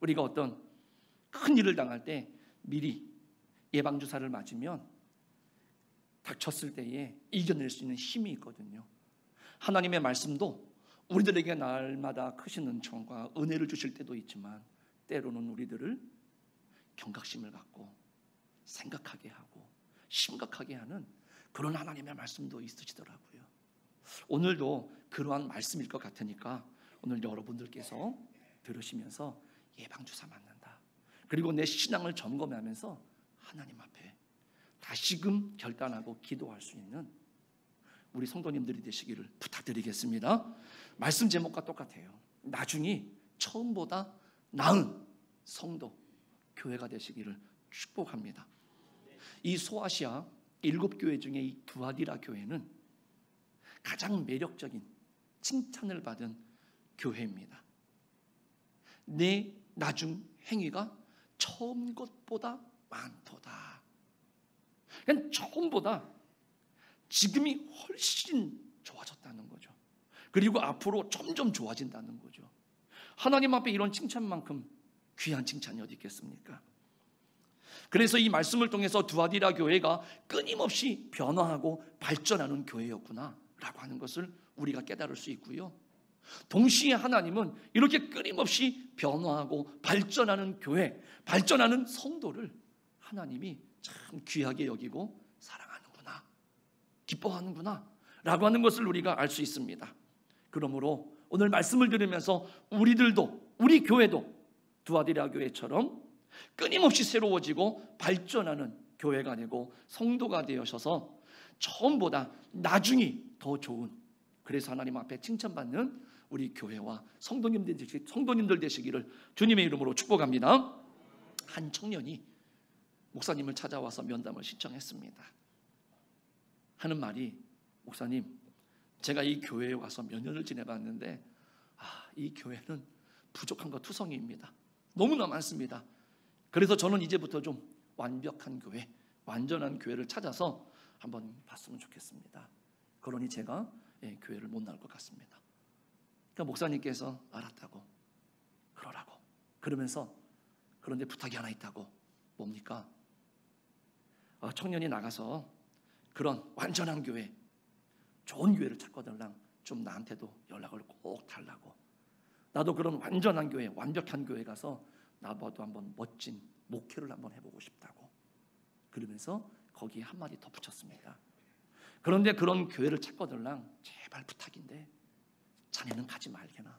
우리가 어떤 큰 일을 당할 때 미리 예방주사를 맞으면 닥쳤을 때에 이겨낼 수 있는 힘이 있거든요. 하나님의 말씀도 우리들에게 날마다 크신 은총과 은혜를 주실 때도 있지만 때로는 우리들을 경각심을 갖고 생각하게 하고 심각하게 하는 그런 하나님의 말씀도 있으시더라고요. 오늘도 그러한 말씀일 것 같으니까 오늘 여러분들께서 들으시면서 예방주사 맞는다, 그리고 내 신앙을 점검하면서 하나님 앞에 다시금 결단하고 기도할 수 있는 우리 성도님들이 되시기를 부탁드리겠습니다. 말씀 제목과 똑같아요. 나중이 처음보다 나은 성도, 교회가 되시기를 축복합니다. 이 소아시아 7교회 중에 이 두아디라 교회는 가장 매력적인 칭찬을 받은 교회입니다. 내 나중 행위가 처음 것보다 많도다. 그러니까 처음보다 지금이 훨씬 좋아졌다는 거죠. 그리고 앞으로 점점 좋아진다는 거죠. 하나님 앞에 이런 칭찬만큼 귀한 칭찬이 어디 있겠습니까? 그래서 이 말씀을 통해서 두아디라 교회가 끊임없이 변화하고 발전하는 교회였구나 라고 하는 것을 우리가 깨달을 수 있고요. 동시에 하나님은 이렇게 끊임없이 변화하고 발전하는 교회, 발전하는 성도를 하나님이 참 귀하게 여기고 사랑하는구나, 기뻐하는구나 라고 하는 것을 우리가 알 수 있습니다. 그러므로 오늘 말씀을 들으면서 우리들도, 우리 교회도 두아디라 교회처럼 끊임없이 새로워지고 발전하는 교회가 되고 성도가 되셔서 처음보다 나중이 더 좋은, 그래서 하나님 앞에 칭찬받는 우리 교회와 성도님들 되시기를 주님의 이름으로 축복합니다. 한 청년이 목사님을 찾아와서 면담을 신청했습니다. 하는 말이, 목사님, 제가 이 교회에 와서 몇 년을 지내봤는데 이 교회는 부족한 것 투성이입니다. 너무나 많습니다. 그래서 저는 이제부터 좀 완벽한 교회, 완전한 교회를 찾아서 한번 봤으면 좋겠습니다. 그러니 제가 교회를 못 나올 것 같습니다. 그러니까 목사님께서 알았다고, 그러라고. 그러면서 그런데 부탁이 하나 있다고. 뭡니까? 청년이 나가서 그런 완전한 교회, 좋은 교회를 찾거들랑 좀 나한테도 연락을 꼭 달라고. 나도 그런 완전한 교회, 완벽한 교회 가서 나도 한번 멋진 목회를 한번 해보고 싶다고. 그러면서 거기에 한마디 더 붙였습니다. 그런데 그런 교회를 찾거들랑 제발 부탁인데 자네는 가지 말게나.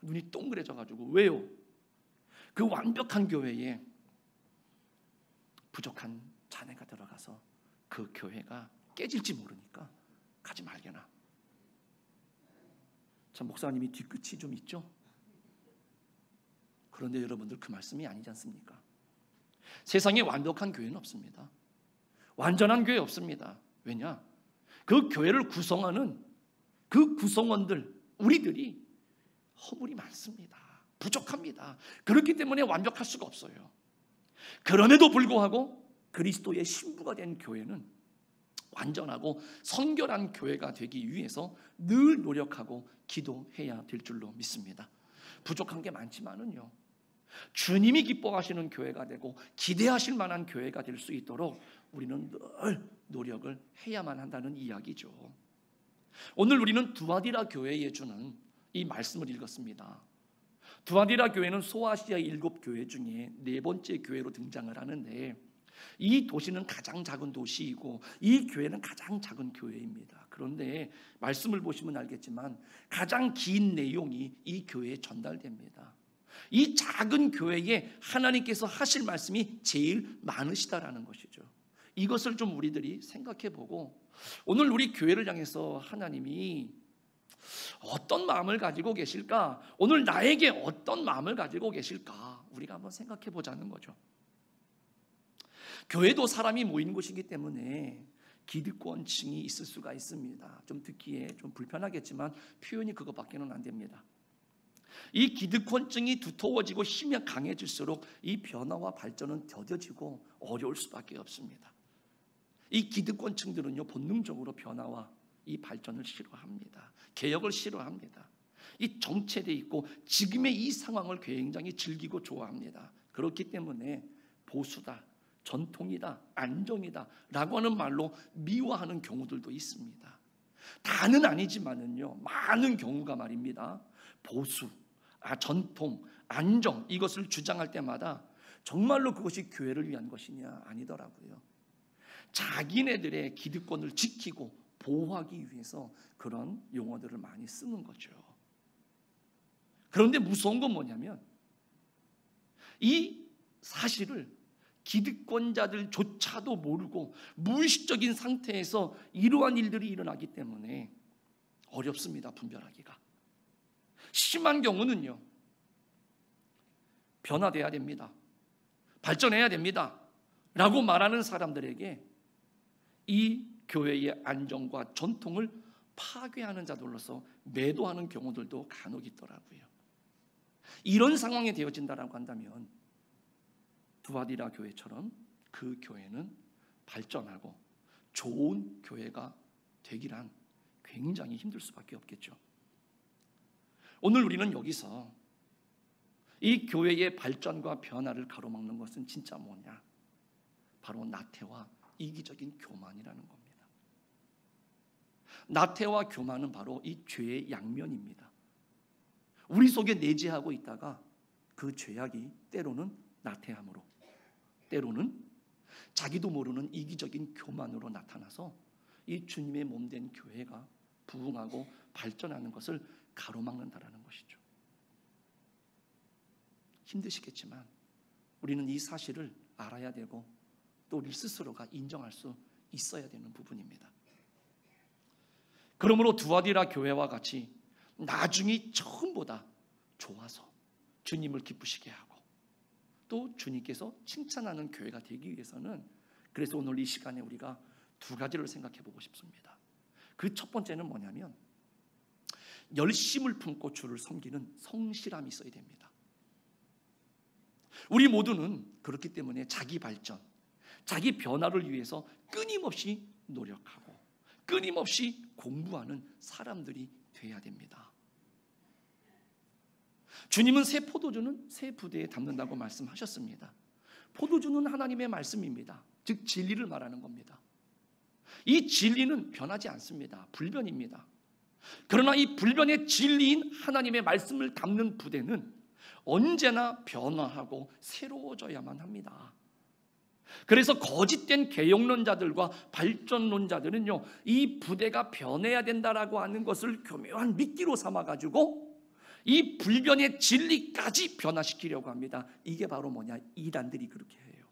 눈이 동그래져가지고, 왜요? 그 완벽한 교회에 부족한 자네가 들어가서 그 교회가 깨질지 모르니까 가지 말게나. 참, 목사님이 뒤끝이 좀 있죠? 그런데 여러분들, 그 말씀이 아니지 않습니까? 세상에 완벽한 교회는 없습니다. 완전한 교회 없습니다. 왜냐? 그 교회를 구성하는 그 구성원들, 우리들이 허물이 많습니다. 부족합니다. 그렇기 때문에 완벽할 수가 없어요. 그럼에도 불구하고 그리스도의 신부가 된 교회는 완전하고 성결한 교회가 되기 위해서 늘 노력하고 기도해야 될 줄로 믿습니다. 부족한 게 많지만은요, 주님이 기뻐하시는 교회가 되고 기대하실 만한 교회가 될 수 있도록 우리는 늘 노력을 해야만 한다는 이야기죠. 오늘 우리는 두아디라 교회에 주는 이 말씀을 읽었습니다. 두아디라 교회는 소아시아 7교회 중에 4번째 교회로 등장을 하는데, 이 도시는 가장 작은 도시이고 이 교회는 가장 작은 교회입니다. 그런데 말씀을 보시면 알겠지만 가장 긴 내용이 이 교회에 전달됩니다. 이 작은 교회에 하나님께서 하실 말씀이 제일 많으시다라는 것이죠. 이것을 좀 우리들이 생각해 보고, 오늘 우리 교회를 향해서 하나님이 어떤 마음을 가지고 계실까, 오늘 나에게 어떤 마음을 가지고 계실까, 우리가 한번 생각해 보자는 거죠. 교회도 사람이 모이는 곳이기 때문에 기득권층이 있을 수가 있습니다. 좀 듣기에 좀 불편하겠지만 표현이 그것밖에는 안 됩니다. 이 기득권층이 두터워지고 힘이 강해질수록 이 변화와 발전은 더뎌지고 어려울 수밖에 없습니다. 이 기득권층들은요, 본능적으로 변화와 이 발전을 싫어합니다. 개혁을 싫어합니다. 이 정체돼 있고 지금의 이 상황을 굉장히 즐기고 좋아합니다. 그렇기 때문에 보수다, 전통이다, 안정이다 라고 하는 말로 미워하는 경우들도 있습니다. 다는 아니지만은요, 많은 경우가 말입니다. 보수, 전통, 안정 이것을 주장할 때마다 정말로 그것이 교회를 위한 것이냐? 아니더라고요. 자기네들의 기득권을 지키고 보호하기 위해서 그런 용어들을 많이 쓰는 거죠. 그런데 무서운 건 뭐냐면 이 사실을 기득권자들조차도 모르고 무의식적인 상태에서 이러한 일들이 일어나기 때문에 어렵습니다. 분별하기가. 심한 경우는요, 변화돼야 됩니다, 발전해야 됩니다 라고 말하는 사람들에게 이 교회의 안정과 전통을 파괴하는 자들로서 매도하는 경우들도 간혹 있더라고요. 이런 상황이 되어진다라고 한다면 두아디라 교회처럼 그 교회는 발전하고 좋은 교회가 되기란 굉장히 힘들 수밖에 없겠죠. 오늘 우리는 여기서 이 교회의 발전과 변화를 가로막는 것은 진짜 뭐냐? 바로 나태와 이기적인 교만이라는 겁니다. 나태와 교만은 바로 이 죄의 양면입니다. 우리 속에 내재하고 있다가 그 죄악이 때로는 나태함으로, 때로는 자기도 모르는 이기적인 교만으로 나타나서 이 주님의 몸된 교회가 부흥하고 발전하는 것을 가로막는다라는 것이죠. 힘드시겠지만 우리는 이 사실을 알아야 되고 또 우리 스스로가 인정할 수 있어야 되는 부분입니다. 그러므로 두아디라 교회와 같이 나중이 처음보다 좋아서 주님을 기쁘시게 하고 또 주님께서 칭찬하는 교회가 되기 위해서는, 그래서 오늘 이 시간에 우리가 두 가지를 생각해 보고 싶습니다. 그 첫 번째는 뭐냐면 열심을 품고 주를 섬기는 성실함이 있어야 됩니다. 우리 모두는 그렇기 때문에 자기 발전, 자기 변화를 위해서 끊임없이 노력하고 끊임없이 공부하는 사람들이 돼야 됩니다. 주님은 새 포도주는 새 부대에 담는다고 말씀하셨습니다. 포도주는 하나님의 말씀입니다. 즉 진리를 말하는 겁니다. 이 진리는 변하지 않습니다. 불변입니다. 그러나 이 불변의 진리인 하나님의 말씀을 담는 부대는 언제나 변화하고 새로워져야만 합니다. 그래서 거짓된 개혁론자들과 발전론자들은요, 이 부대가 변해야 된다라고 하는 것을 교묘한 미끼로 삼아가지고 이 불변의 진리까지 변화시키려고 합니다. 이게 바로 뭐냐? 이단들이 그렇게 해요.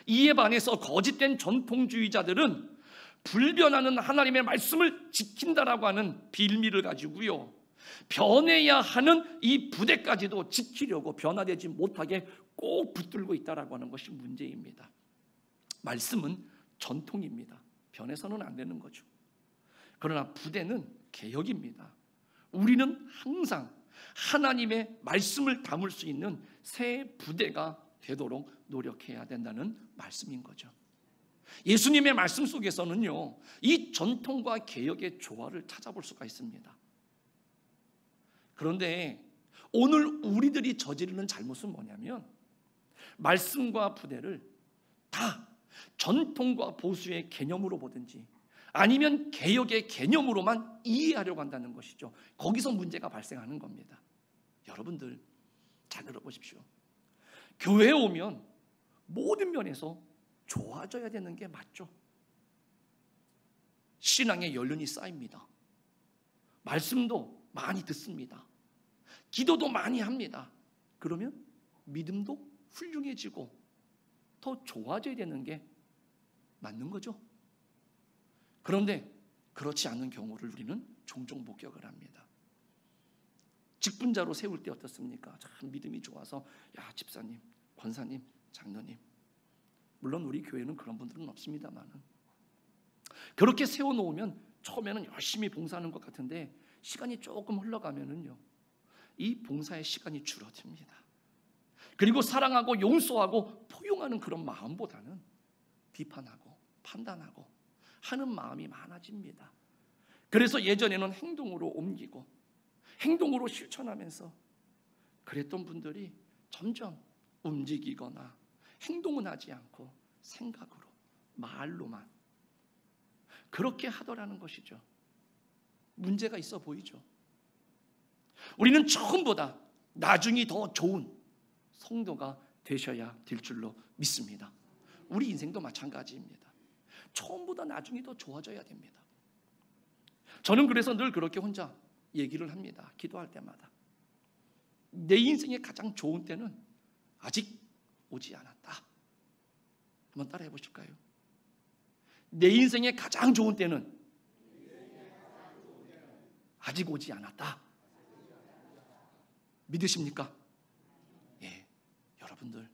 이에 반해서 거짓된 전통주의자들은 불변하는 하나님의 말씀을 지킨다라고 하는 빌미를 가지고요, 변해야 하는 이 부대까지도 지키려고 변화되지 못하게 꼭 붙들고 있다라고 하는 것이 문제입니다. 말씀은 전통입니다. 변해서는 안 되는 거죠. 그러나 부대는 개혁입니다. 우리는 항상 하나님의 말씀을 담을 수 있는 새 부대가 되도록 노력해야 된다는 말씀인 거죠. 예수님의 말씀 속에서는요, 이 전통과 개혁의 조화를 찾아볼 수가 있습니다. 그런데 오늘 우리들이 저지르는 잘못은 뭐냐면 말씀과 부대를 다 전통과 보수의 개념으로 보든지 아니면 개혁의 개념으로만 이해하려고 한다는 것이죠. 거기서 문제가 발생하는 겁니다. 여러분들 잘 들어보십시오. 교회에 오면 모든 면에서 좋아져야 되는 게 맞죠. 신앙의 연륜이 쌓입니다. 말씀도 많이 듣습니다. 기도도 많이 합니다. 그러면 믿음도 훌륭해지고 더 좋아져야 되는 게 맞는 거죠. 그런데 그렇지 않은 경우를 우리는 종종 목격을 합니다. 직분자로 세울 때 어떻습니까? 참 믿음이 좋아서 야 집사님, 권사님, 장로님, 물론 우리 교회는 그런 분들은 없습니다만은 그렇게 세워놓으면 처음에는 열심히 봉사하는 것 같은데 시간이 조금 흘러가면은요, 이 봉사의 시간이 줄어듭니다. 그리고 사랑하고 용서하고 포용하는 그런 마음보다는 비판하고 판단하고 하는 마음이 많아집니다. 그래서 예전에는 행동으로 옮기고 행동으로 실천하면서 그랬던 분들이 점점 움직이거나 행동은 하지 않고 생각으로, 말로만 그렇게 하더라는 것이죠. 문제가 있어 보이죠. 우리는 처음보다 나중이 더 좋은 성도가 되셔야 될 줄로 믿습니다. 우리 인생도 마찬가지입니다. 처음보다 나중이 더 좋아져야 됩니다. 저는 그래서 늘 그렇게 혼자 얘기를 합니다. 기도할 때마다. 내 인생의 가장 좋은 때는 아직 오지 않았다. 한번 따라해 보실까요? 내 인생의 가장 좋은 때는 아직 오지 않았다. 믿으십니까? 예, 여러분들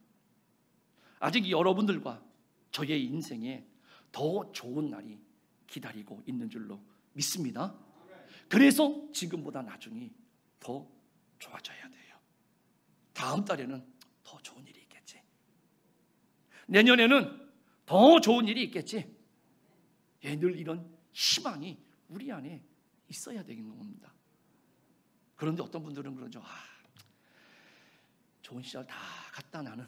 아직 여러분들과 저의 인생에 더 좋은 날이 기다리고 있는 줄로 믿습니다. 그래서 지금보다 나중이 더 좋아져야 돼요. 다음 달에는 더 좋은 일이 있겠지. 내년에는 더 좋은 일이 있겠지. 예, 늘 이런 희망이 우리 안에 있어야 되는 겁니다. 그런데 어떤 분들은 그러죠. 좋은 시절 다 갔다 나는.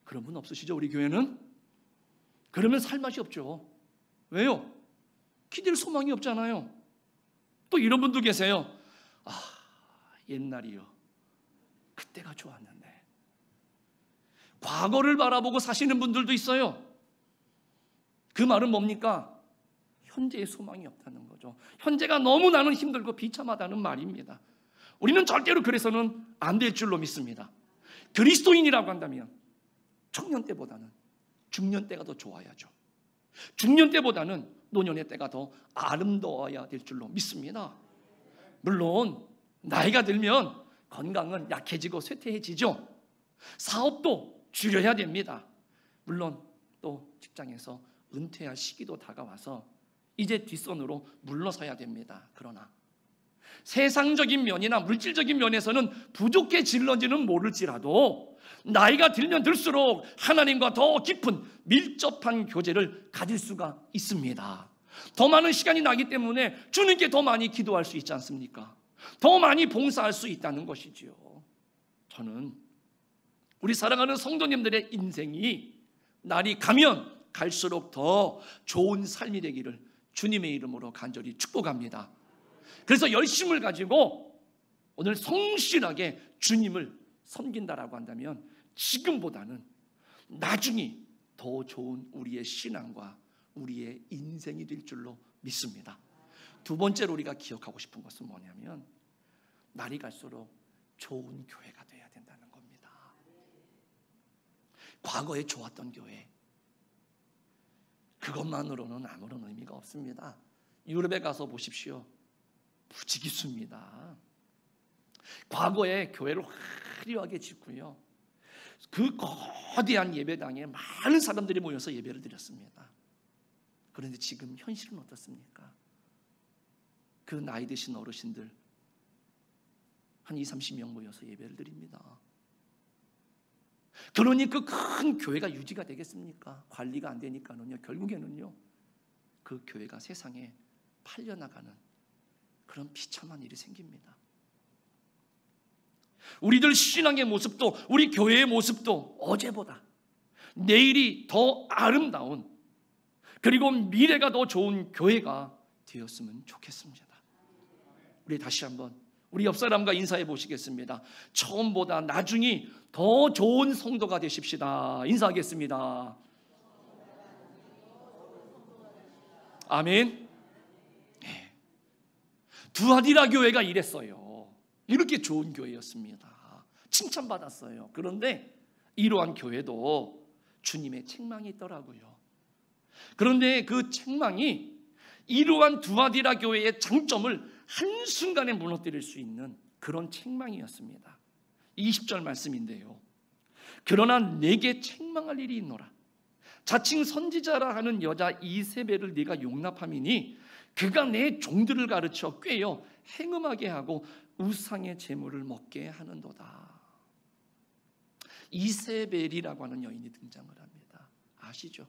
그런 분 없으시죠? 우리 교회는? 그러면 살 맛이 없죠. 왜요? 기댈 소망이 없잖아요. 또 이런 분도 계세요. 옛날이요. 그때가 좋았는데. 과거를 바라보고 사시는 분들도 있어요. 그 말은 뭡니까? 현재의 소망이 없다는 거죠. 현재가 너무 나는 힘들고 비참하다는 말입니다. 우리는 절대로 그래서는 안 될 줄로 믿습니다. 그리스도인이라고 한다면 청년 때보다는 중년 때가 더 좋아야죠. 중년 때보다는 노년의 때가 더 아름다워야 될 줄로 믿습니다. 물론 나이가 들면 건강은 약해지고 쇠퇴해지죠. 사업도 줄여야 됩니다. 물론 또 직장에서 은퇴할 시기도 다가와서 이제 뒷선으로 물러서야 됩니다. 그러나 세상적인 면이나 물질적인 면에서는 부족해질런지는 모를지라도 나이가 들면 들수록 하나님과 더 깊은 밀접한 교제를 가질 수가 있습니다. 더 많은 시간이 나기 때문에 주님께 더 많이 기도할 수 있지 않습니까? 더 많이 봉사할 수 있다는 것이지요. 저는 우리 사랑하는 성도님들의 인생이 날이 가면 갈수록 더 좋은 삶이 되기를 주님의 이름으로 간절히 축복합니다. 그래서 열심을 가지고 오늘 성실하게 주님을 섬긴다라고 한다면 지금보다는 나중이 더 좋은 우리의 신앙과 우리의 인생이 될 줄로 믿습니다. 두 번째로 우리가 기억하고 싶은 것은 뭐냐면 날이 갈수록 좋은 교회가 되어야 된다는 겁니다. 과거에 좋았던 교회, 그것만으로는 아무런 의미가 없습니다. 유럽에 가서 보십시오. 부지기수입니다. 과거에 교회를 화려하게 짓고요, 그 거대한 예배당에 많은 사람들이 모여서 예배를 드렸습니다. 그런데 지금 현실은 어떻습니까? 그 나이 드신 어르신들 한 20-30명 모여서 예배를 드립니다. 그러니 그 큰 교회가 유지가 되겠습니까? 관리가 안 되니까는요, 결국에는요 그 교회가 세상에 팔려나가는 그런 비참한 일이 생깁니다. 우리들 신앙의 모습도, 우리 교회의 모습도 어제보다 내일이 더 아름다운, 그리고 미래가 더 좋은 교회가 되었으면 좋겠습니다. 우리 다시 한번 우리 옆 사람과 인사해 보시겠습니다. 처음보다 나중이 더 좋은 성도가 되십시다. 인사하겠습니다. 아멘. 네. 두아디라 교회가 이랬어요. 이렇게 좋은 교회였습니다. 칭찬받았어요. 그런데 이러한 교회도 주님의 책망이 있더라고요. 그런데 그 책망이 이러한 두아디라 교회의 장점을 한순간에 무너뜨릴 수 있는 그런 책망이었습니다. 20절 말씀인데요. 그러나 내게 책망할 일이 있노라. 자칭 선지자라 하는 여자 이세벨을 네가 용납함이니 그가 내 종들을 가르쳐 꿰어 행음하게 하고 우상의 제물을 먹게 하는도다. 이세벨이라고 하는 여인이 등장을 합니다. 아시죠?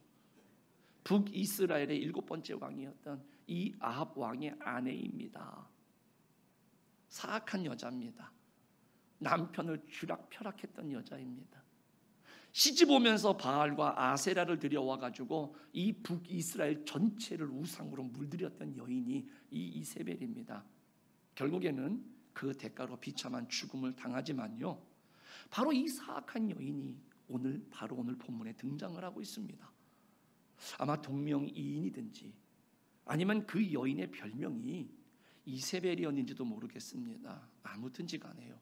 북이스라엘의 7번째 왕이었던 이 아합 왕의 아내입니다. 사악한 여자입니다. 남편을 쥐락펴락했던 여자입니다. 시집 오면서 바알과 아세라를 들여와가지고 이 북이스라엘 전체를 우상으로 물들였던 여인이 이 이세벨입니다. 결국에는 그 대가로 비참한 죽음을 당하지만요, 바로 이 사악한 여인이 바로 오늘 본문에 등장을 하고 있습니다. 아마 동명이인이든지 아니면 그 여인의 별명이 이세벨이었는지도 모르겠습니다. 아무튼지 간에요,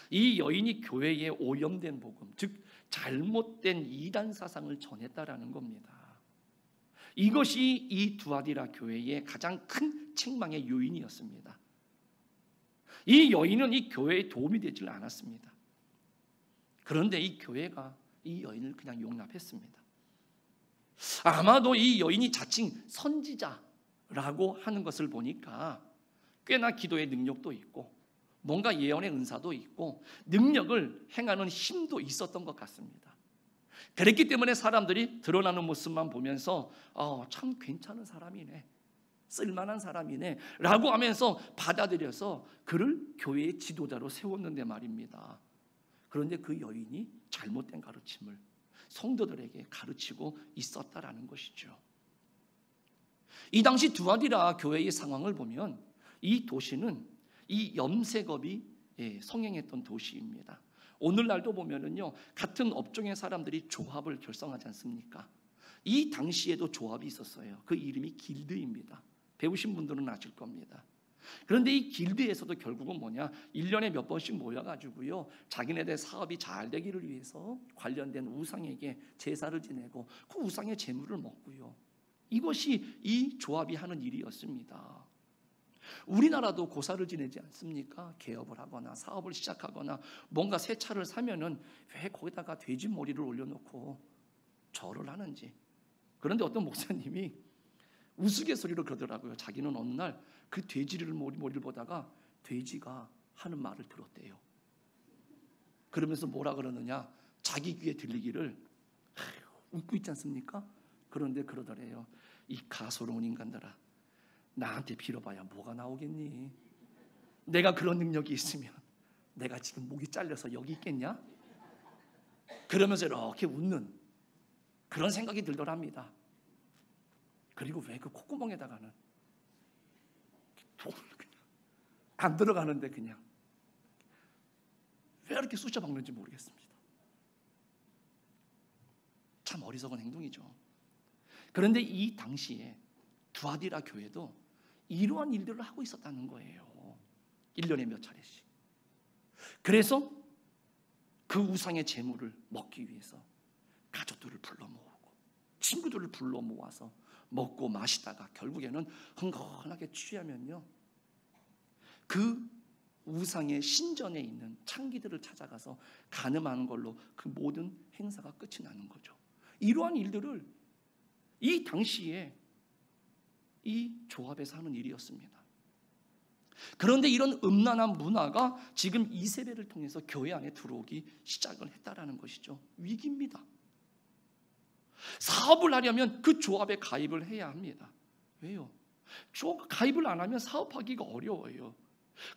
이 여인이 교회에 오염된 복음, 즉 잘못된 이단 사상을 전했다라는 겁니다. 이것이 이 두아디라 교회의 가장 큰 책망의 요인이었습니다. 이 여인은 이 교회에 도움이 되질 않았습니다. 그런데 이 교회가 이 여인을 그냥 용납했습니다. 아마도 이 여인이 자칭 선지자라고 하는 것을 보니까 꽤나 기도의 능력도 있고 뭔가 예언의 은사도 있고 능력을 행하는 힘도 있었던 것 같습니다. 그랬기 때문에 사람들이 드러나는 모습만 보면서 참 괜찮은 사람이네, 쓸만한 사람이네 라고 하면서 받아들여서 그를 교회의 지도자로 세웠는데 말입니다. 그런데 그 여인이 잘못된 가르침을 성도들에게 가르치고 있었다라는 것이죠. 이 당시 두아디라 교회의 상황을 보면 이 도시는 이 염세겁이 성행했던 도시입니다. 오늘날도 보면은요, 같은 업종의 사람들이 조합을 결성하지 않습니까? 이 당시에도 조합이 있었어요. 그 이름이 길드입니다. 배우신 분들은 아실 겁니다. 그런데 이 길드에서도 결국은 뭐냐, 1년에 몇 번씩 모여가지고요, 자기네들 사업이 잘 되기를 위해서 관련된 우상에게 제사를 지내고 그 우상의 제물을 먹고요, 이것이 이 조합이 하는 일이었습니다. 우리나라도 고사를 지내지 않습니까? 개업을 하거나 사업을 시작하거나 뭔가 새 차를 사면은 왜 거기다가 돼지 머리를 올려놓고 절을 하는지. 그런데 어떤 목사님이 우스갯소리로 그러더라고요. 자기는 어느 날 그 돼지를 머리를 보다가 돼지가 하는 말을 들었대요. 그러면서 뭐라 그러느냐, 자기 귀에 들리기를 웃고 있지 않습니까? 그런데 그러더래요. 이 가소로운 인간들아, 나한테 빌어봐야 뭐가 나오겠니? 내가 그런 능력이 있으면 내가 지금 목이 잘려서 여기 있겠냐? 그러면서 이렇게 웃는 그런 생각이 들더랍니다. 그리고 왜 그 콧구멍에다가는 돈을 그냥 안 들어가는데 그냥 왜 이렇게 쑤셔 박는지 모르겠습니다. 참 어리석은 행동이죠. 그런데 이 당시에 두아디라 교회도 이러한 일들을 하고 있었다는 거예요. 1년에 몇 차례씩. 그래서 그 우상의 제물을 먹기 위해서 가족들을 불러 모으고 친구들을 불러 모아서 먹고 마시다가 결국에는 흥건하게 취하면요, 그 우상의 신전에 있는 창기들을 찾아가서 간음하는 걸로 그 모든 행사가 끝이 나는 거죠. 이러한 일들을 이 당시에 이 조합에서 하는 일이었습니다. 그런데 이런 음란한 문화가 지금 이세벨을 통해서 교회 안에 들어오기 시작을 했다라는 것이죠. 위기입니다. 사업을 하려면 그 조합에 가입을 해야 합니다. 왜요? 가입을 안 하면 사업하기가 어려워요.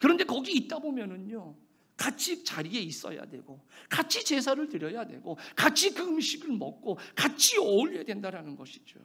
그런데 거기 있다 보면은요, 같이 자리에 있어야 되고 같이 제사를 드려야 되고 같이 그 음식을 먹고 같이 어울려야 된다라는 것이죠.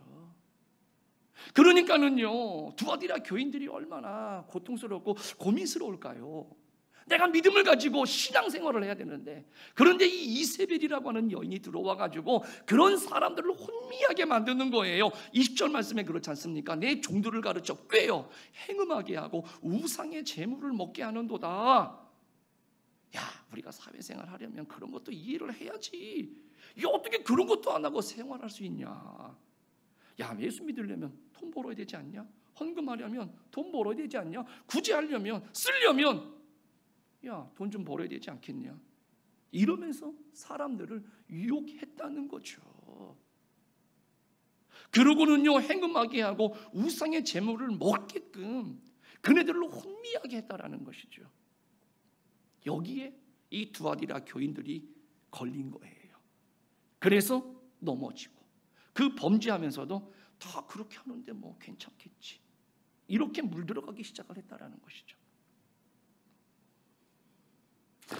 그러니까는요, 두아디라 교인들이 얼마나 고통스럽고 고민스러울까요? 내가 믿음을 가지고 신앙생활을 해야 되는데, 그런데 이 이세벨이라고 하는 여인이 들어와 가지고 그런 사람들을 혼미하게 만드는 거예요. 20절 말씀에 그렇지 않습니까? 내 종들을 가르쳐 꾀어 행음하게 하고 우상의 제물을 먹게 하는도다. 야, 우리가 사회생활 하려면 그런 것도 이해를 해야지. 야, 어떻게 그런 것도 안 하고 생활할 수 있냐? 야, 예수 믿으려면 돈 벌어야 되지 않냐? 헌금하려면 돈 벌어야 되지 않냐? 구제하려면, 쓰려면 야, 돈 좀 벌어야 되지 않겠냐? 이러면서 사람들을 유혹했다는 거죠. 그러고는요, 행음하게 하고 우상의 제물을 먹게끔 그네들을 혼미하게 했다라는 것이죠. 여기에 이 두아디라 교인들이 걸린 거예요. 그래서 넘어지고, 그 범죄하면서도 다 그렇게 하는데 뭐 괜찮겠지, 이렇게 물들어가기 시작을 했다라는 것이죠.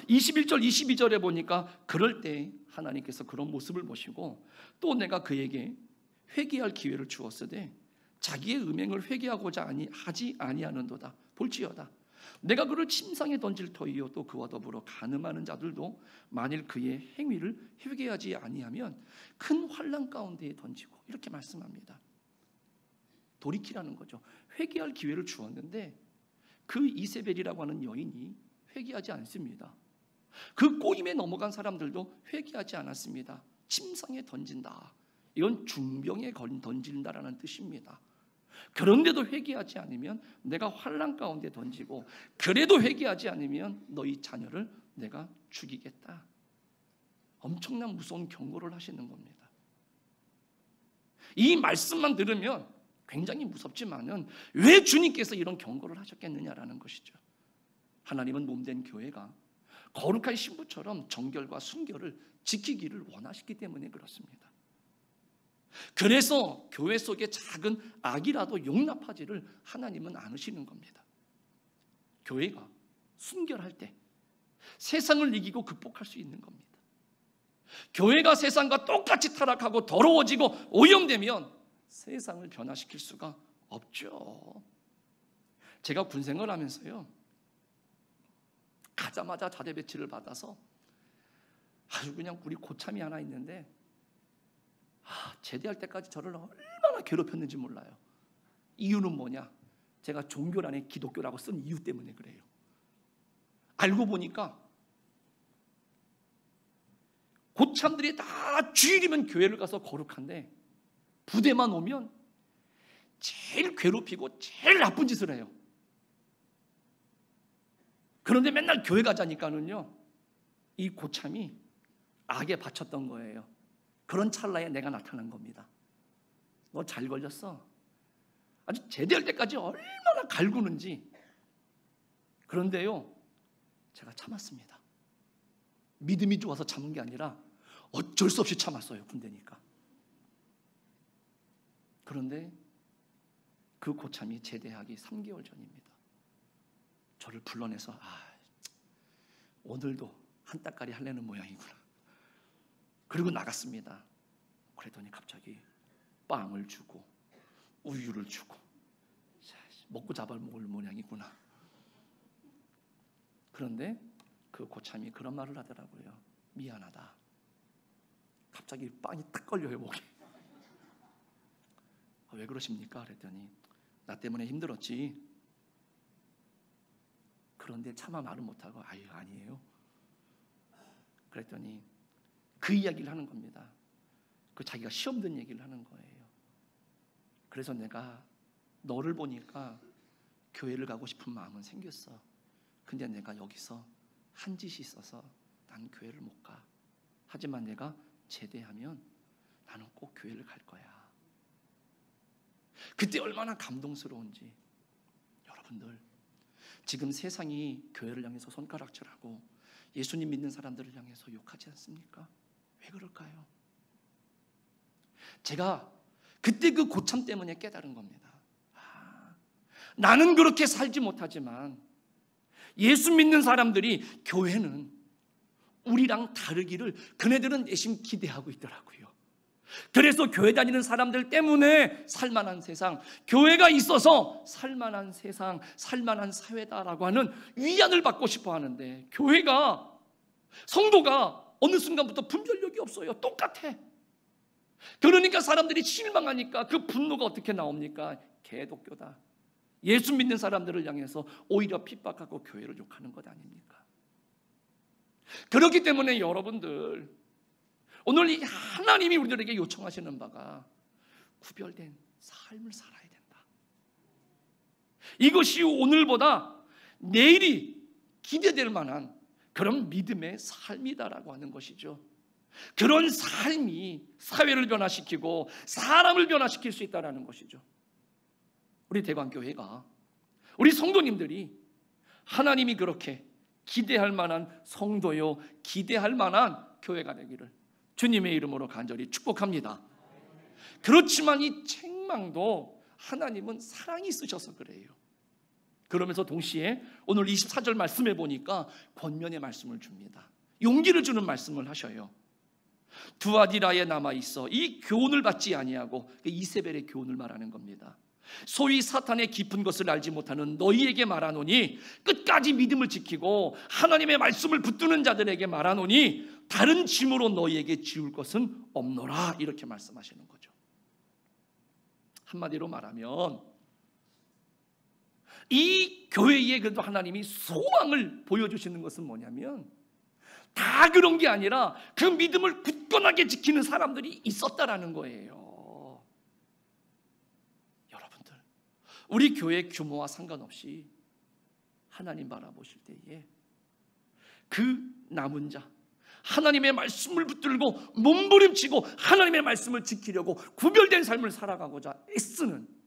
21절 22절에 보니까 그럴 때 하나님께서 그런 모습을 보시고 또 내가 그에게 회개할 기회를 주었으되 자기의 음행을 회개하고자 하지 아니하는도다. 볼지어다 내가 그를 침상에 던질 터이요 또 그와 더불어 간음하는 자들도 만일 그의 행위를 회개하지 아니하면 큰 환난 가운데에 던지고, 이렇게 말씀합니다. 돌이키라는 거죠. 회개할 기회를 주었는데 그 이세벨이라고 하는 여인이 회개하지 않습니다. 그 꼬임에 넘어간 사람들도 회개하지 않았습니다. 침상에 던진다, 이건 중병에 던진다라는 뜻입니다. 그런데도 회개하지 않으면 내가 환난 가운데 던지고, 그래도 회개하지 않으면 너희 자녀를 내가 죽이겠다. 엄청난 무서운 경고를 하시는 겁니다. 이 말씀만 들으면 굉장히 무섭지만은 왜 주님께서 이런 경고를 하셨겠느냐라는 것이죠. 하나님은 몸된 교회가 거룩한 신부처럼 정결과 순결을 지키기를 원하시기 때문에 그렇습니다. 그래서 교회 속에 작은 악이라도 용납하지를 하나님은 않으시는 겁니다. 교회가 순결할 때 세상을 이기고 극복할 수 있는 겁니다. 교회가 세상과 똑같이 타락하고 더러워지고 오염되면 세상을 변화시킬 수가 없죠. 제가 군생활 하면서요, 가자마자 자대 배치를 받아서 아주 그냥 우리 고참이 하나 있는데 제대할 때까지 저를 얼마나 괴롭혔는지 몰라요. 이유는 뭐냐? 제가 종교란에 기독교라고 쓴 이유 때문에 그래요. 알고 보니까 고참들이 다 주일이면 교회를 가서 거룩한데 부대만 오면 제일 괴롭히고 제일 나쁜 짓을 해요. 그런데 맨날 교회 가자니까는요, 이 고참이 악에 바쳤던 거예요. 그런 찰나에 내가 나타난 겁니다. 너 잘 걸렸어. 아주 제대할 때까지 얼마나 갈구는지. 그런데요, 제가 참았습니다. 믿음이 좋아서 참은 게 아니라 어쩔 수 없이 참았어요. 군대니까. 그런데 그 고참이 제대하기 3개월 전입니다. 저를 불러내서 오늘도 한 따까리 하려는 모양이구나. 그리고 나갔습니다. 그랬더니 갑자기 빵을 주고 우유를 주고 먹고 잡아먹을 모양이구나. 그런데 그 고참이 그런 말을 하더라고요. 미안하다. 갑자기 빵이 딱 걸려요, 목에. 왜 그러십니까? 그랬더니 나 때문에 힘들었지. 그런데 차마 말을 못하고 아니에요. 그랬더니 그 이야기를 하는 겁니다. 그 자기가 시험 든 얘기를 하는 거예요. 그래서 내가 너를 보니까 교회를 가고 싶은 마음은 생겼어. 근데 내가 여기서 한 짓이 있어서 난 교회를 못 가. 하지만 내가 제대하면 나는 꼭 교회를 갈 거야. 그때 얼마나 감동스러운지. 여러분들, 지금 세상이 교회를 향해서 손가락질하고 예수님 믿는 사람들을 향해서 욕하지 않습니까? 왜 그럴까요? 제가 그때 그 고참 때문에 깨달은 겁니다. 나는 그렇게 살지 못하지만 예수 믿는 사람들이, 교회는 우리랑 다르기를 그네들은 내심 기대하고 있더라고요. 그래서 교회 다니는 사람들 때문에 살만한 세상, 교회가 있어서 살만한 세상, 살만한 사회다라고 하는 위안을 받고 싶어 하는데, 교회가, 성도가 어느 순간부터 분별력이 없어요. 똑같아. 그러니까 사람들이 실망하니까 그 분노가 어떻게 나옵니까? 개독교다. 예수 믿는 사람들을 향해서 오히려 핍박하고 교회를 욕하는 것 아닙니까? 그렇기 때문에 여러분들, 오늘 이 하나님이 우리들에게 요청하시는 바가 구별된 삶을 살아야 된다. 이것이 오늘보다 내일이 기대될 만한 그런 믿음의 삶이다라고 하는 것이죠. 그런 삶이 사회를 변화시키고 사람을 변화시킬 수 있다는 것이죠. 우리 대광교회가, 우리 성도님들이 하나님이 그렇게 기대할 만한 성도요, 기대할 만한 교회가 되기를 주님의 이름으로 간절히 축복합니다. 그렇지만 이 책망도 하나님은 사랑이 있으셔서 그래요. 그러면서 동시에 오늘 24절 말씀해 보니까 권면의 말씀을 줍니다. 용기를 주는 말씀을 하셔요. 두아디라에 남아있어 이 교훈을 받지 아니하고, 이세벨의 교훈을 말하는 겁니다. 소위 사탄의 깊은 것을 알지 못하는 너희에게 말하노니, 끝까지 믿음을 지키고 하나님의 말씀을 붙드는 자들에게 말하노니 다른 짐으로 너희에게 지울 것은 없노라, 이렇게 말씀하시는 거죠. 한마디로 말하면 이 교회에 그래도 하나님이 소망을 보여주시는 것은 뭐냐면, 다 그런 게 아니라 그 믿음을 굳건하게 지키는 사람들이 있었다라는 거예요. 여러분들, 우리 교회 규모와 상관없이 하나님 바라보실 때에 그 남은 자, 하나님의 말씀을 붙들고 몸부림치고 하나님의 말씀을 지키려고 구별된 삶을 살아가고자 애쓰는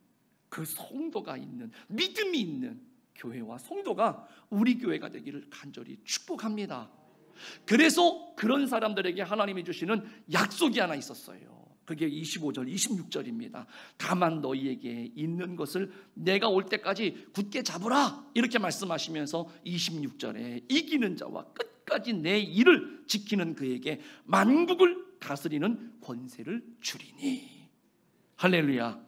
그 성도가 있는, 믿음이 있는 교회와 성도가 우리 교회가 되기를 간절히 축복합니다. 그래서 그런 사람들에게 하나님이 주시는 약속이 하나 있었어요. 그게 25절 26절입니다. 다만 너희에게 있는 것을 내가 올 때까지 굳게 잡으라, 이렇게 말씀하시면서 26절에 이기는 자와 끝까지 내 일을 지키는 그에게 만국을 다스리는 권세를 주리니. 할렐루야.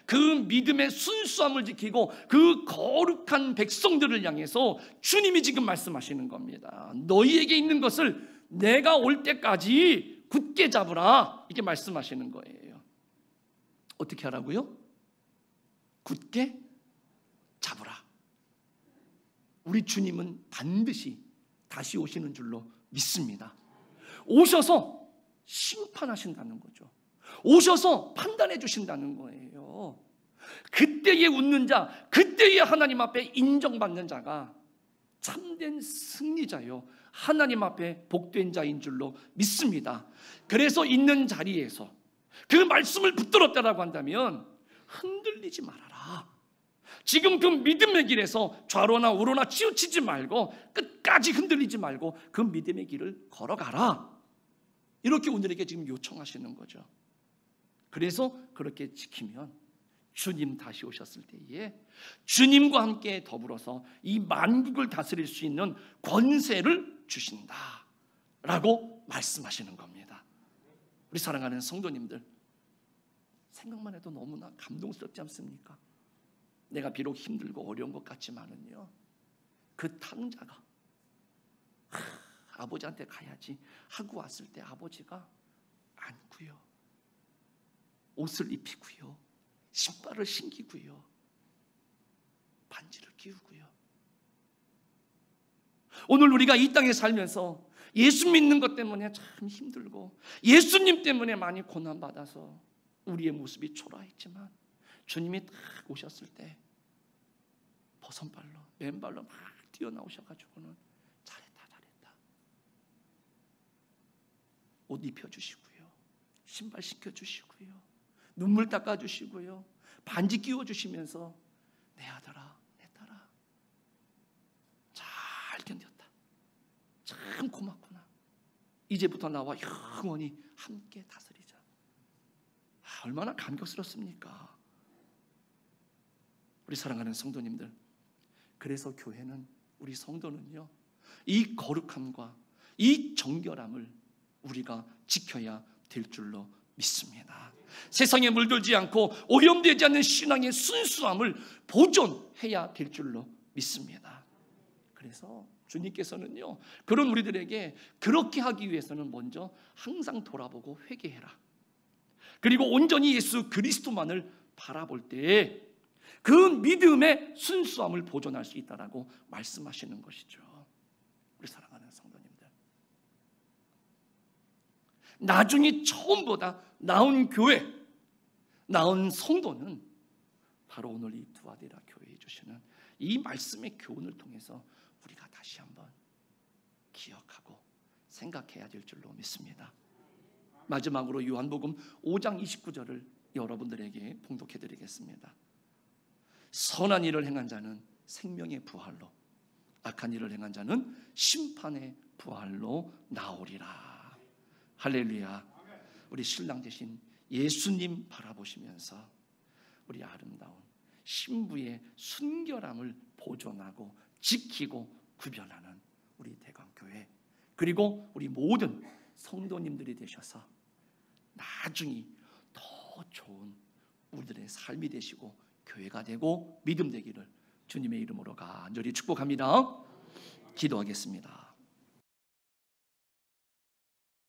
그 믿음의 순수함을 지키고 그 거룩한 백성들을 향해서 주님이 지금 말씀하시는 겁니다. 너희에게 있는 것을 내가 올 때까지 굳게 잡으라, 이렇게 말씀하시는 거예요. 어떻게 하라고요? 굳게 잡으라. 우리 주님은 반드시 다시 오시는 줄로 믿습니다. 오셔서 심판하신다는 거죠. 오셔서 판단해 주신다는 거예요. 그때에 웃는 자, 그때에 하나님 앞에 인정받는 자가 참된 승리자요, 하나님 앞에 복된 자인 줄로 믿습니다. 그래서 있는 자리에서 그 말씀을 붙들었다라고 한다면 흔들리지 말아라. 지금 그 믿음의 길에서 좌로나 우로나 치우치지 말고 끝까지 흔들리지 말고 그 믿음의 길을 걸어가라, 이렇게 오늘에게 지금 요청하시는 거죠. 그래서 그렇게 지키면 주님 다시 오셨을 때에 주님과 함께 더불어서 이 만국을 다스릴 수 있는 권세를 주신다라고 말씀하시는 겁니다. 우리 사랑하는 성도님들, 생각만 해도 너무나 감동스럽지 않습니까? 내가 비록 힘들고 어려운 것 같지만은요, 그 탕자가 아버지한테 가야지 하고 왔을 때 아버지가 안고요, 옷을 입히고요, 신발을 신기고요, 반지를 끼우고요. 오늘 우리가 이 땅에 살면서 예수 믿는 것 때문에 참 힘들고 예수님 때문에 많이 고난받아서 우리의 모습이 초라했지만 주님이 딱 오셨을 때 버선발로 맨발로 막 뛰어나오셔가지고는 잘했다 옷 입혀주시고요, 신발 신겨주시고요, 눈물 닦아주시고요, 반지 끼워주시면서 내 아들아, 내 딸아, 잘 견뎠다, 참 고맙구나, 이제부터 나와 영원히 함께 다스리자. 얼마나 감격스럽습니까? 우리 사랑하는 성도님들, 그래서 교회는, 우리 성도는요, 이 거룩함과 이 정결함을 우리가 지켜야 될 줄로 믿습니다. 세상에 물들지 않고 오염되지 않는 신앙의 순수함을 보존해야 될 줄로 믿습니다. 그래서 주님께서는요, 그런 우리들에게 그렇게 하기 위해서는 먼저 항상 돌아보고 회개해라, 그리고 온전히 예수 그리스도만을 바라볼 때 그 믿음의 순수함을 보존할 수 있다라고 말씀하시는 것이죠. 우리 사랑하는 성도님들, 나중에 처음보다 나은 교회, 나은 성도는 바로 오늘 이 두아디라 교회에 주시는 이 말씀의 교훈을 통해서 우리가 다시 한번 기억하고 생각해야 될 줄로 믿습니다. 마지막으로 요한복음 5장 29절을 여러분들에게 봉독해 드리겠습니다. 선한 일을 행한 자는 생명의 부활로, 악한 일을 행한 자는 심판의 부활로 나오리라. 할렐루야. 우리 신랑 되신 예수님 바라보시면서 우리 아름다운 신부의 순결함을 보존하고 지키고 구별하는 우리 대광교회, 그리고 우리 모든 성도님들이 되셔서 나중에 더 좋은 우리들의 삶이 되시고 교회가 되고 믿음 되기를 주님의 이름으로 간절히 축복합니다. 기도하겠습니다.